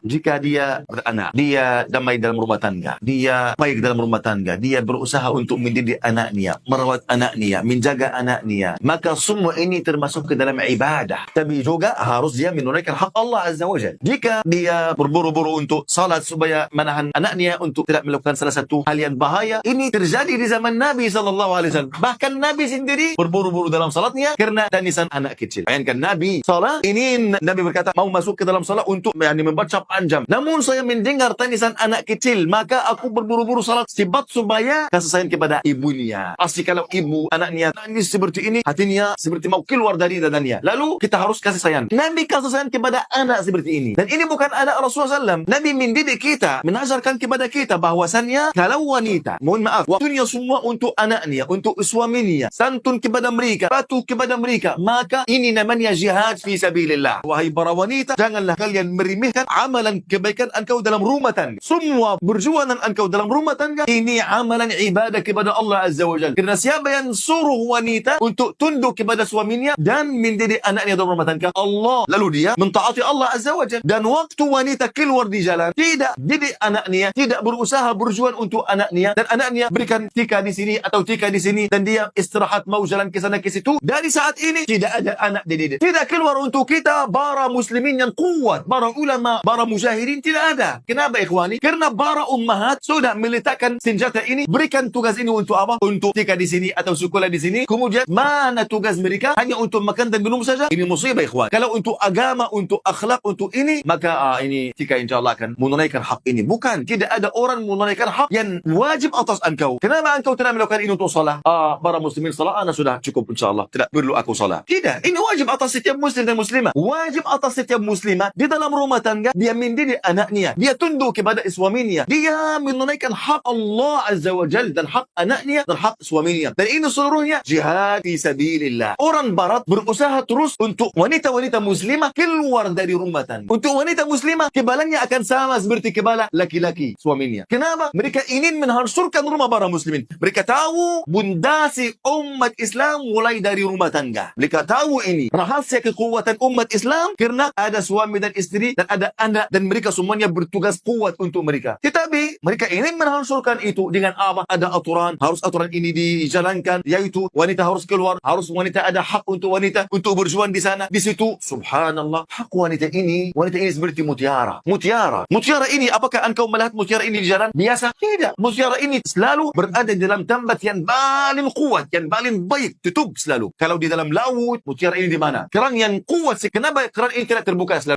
Jika dia beranak, dia damai dalam rumah tangga, dia baik dalam rumah tangga, dia berusaha untuk mendidik anaknya, merawat anaknya, menjaga anaknya, maka semua ini termasuk ke dalam ibadah. Tapi juga harus dia menunaikan hak Allah Azza wa Jalla. Jika dia berburu-buru untuk salat supaya menahan anaknya untuk tidak melakukan salah satu hal yang bahaya, ini terjadi di zaman Nabi SAW. Bahkan Nabi sendiri berburu-buru dalam salatnya karena tangisan anak kecil. Bayangkan Nabi salat, ini Nabi berkata mau masuk ke dalam salat untuk membaca panjang. Namun saya mendengar tangisan anak kecil, maka aku berburu-buru salat sebab supaya kasih sayang kepada ibunya. Pasti kalau ibu anaknya nangis seperti ini, hatinya seperti mau keluar dari dadanya. Lalu kita harus kasih sayang. Nabi kasih sayang kepada anak seperti ini. Dan ini bukan anak Rasulullah SAW. Nabi mendidik kita, mengajarkan kepada kita bahwasannya kalau wanita, mohon maaf, waktunya semua untuk anaknya, untuk suaminya, santun kepada mereka, patuh kepada mereka, maka ini namanya jihad fi sabilillah. Wahai para wanita, janganlah kalian meremehkan amalan kebaikan engkau dalam rumah tangga. Semua perjuangan engkau dalam rumah tangga ini amalan ibadah kepada Allah Azza wa Jalla. Karena siapa yang suruh wanita untuk tunduk kepada suaminya dan mendidik anaknya dalam rumah tangga? Allah. Lalu dia mentaati Allah Azza wa Jalla. Dan waktu wanita keluar di jalan, tidak didik anaknya, tidak berusaha berjuang untuk anaknya, dan anaknya berikan tika di sini atau tika di sini, dan dia istirahat mau jalan ke sana ke situ. Dari saat ini tidak ada anak dididik. Tidak keluar untuk kita para muslimin yang kuat, para ulama, para mujahirin, tidak ada. Kenapa ikhwani? Karena para ummahat sudah meletakkan senjata ini, berikan tugas ini untuk apa? Untuk tika di sini atau sekolah di sini. Kemudian mana tugas mereka? Hanya untuk makan dan minum saja. Ini musibah ikhwan. Kalau untuk agama, untuk akhlak, untuk ini, maka ini tika insyaAllah akan menunaikan hak ini. Bukan. Tidak ada orang menunaikan hak yang wajib atas engkau. Kenapa engkau tidak melakukan ini untuk salah? Para muslimin salah, ana sudah cukup insyaAllah. Tidak perlu aku salah. Tidak. Ini wajib atas setiap muslim dan muslimah. Wajib atas setiap muslimah di dalam rumah tangga, dia mendidik anaknya, dia tunduk kepada suaminya, dia menunaikan hak Allah Azza wa Jalla dan hak anaknya dan hak suaminya. Dan ini seluruhnya jihad fi sabilillah. Orang barat berusaha terus untuk wanita-wanita muslimah keluar dari rumah tangga. Untuk wanita muslimah, kebalannya akan sama seperti kebala laki-laki suaminya. Kenapa? Mereka ingin menghancurkan rumah para muslimin. Mereka tahu bundasi umat Islam mulai dari rumah tangga. Mereka tahu ini rahasia kekuatan umat Islam karena ada suami dan istri dan ada anak, dan mereka semuanya bertugas kuat untuk mereka. Tetapi mereka ingin menghancurkan itu dengan apa? Ada aturan, harus aturan ini dijalankan, yaitu wanita harus keluar, harus wanita ada hak untuk wanita untuk berjuang di sana, di situ. Subhanallah, hak wanita ini seperti mutiara. Mutiara ini, apakah engkau melihat mutiara ini di jalan biasa? Tidak. Mutiara ini selalu berada di dalam tempat yang paling kuat, yang paling baik, tutup selalu. Kalau di dalam laut, mutiara ini di mana? Kerang yang kuat. Kenapa kerang ini tidak terbuka selalu?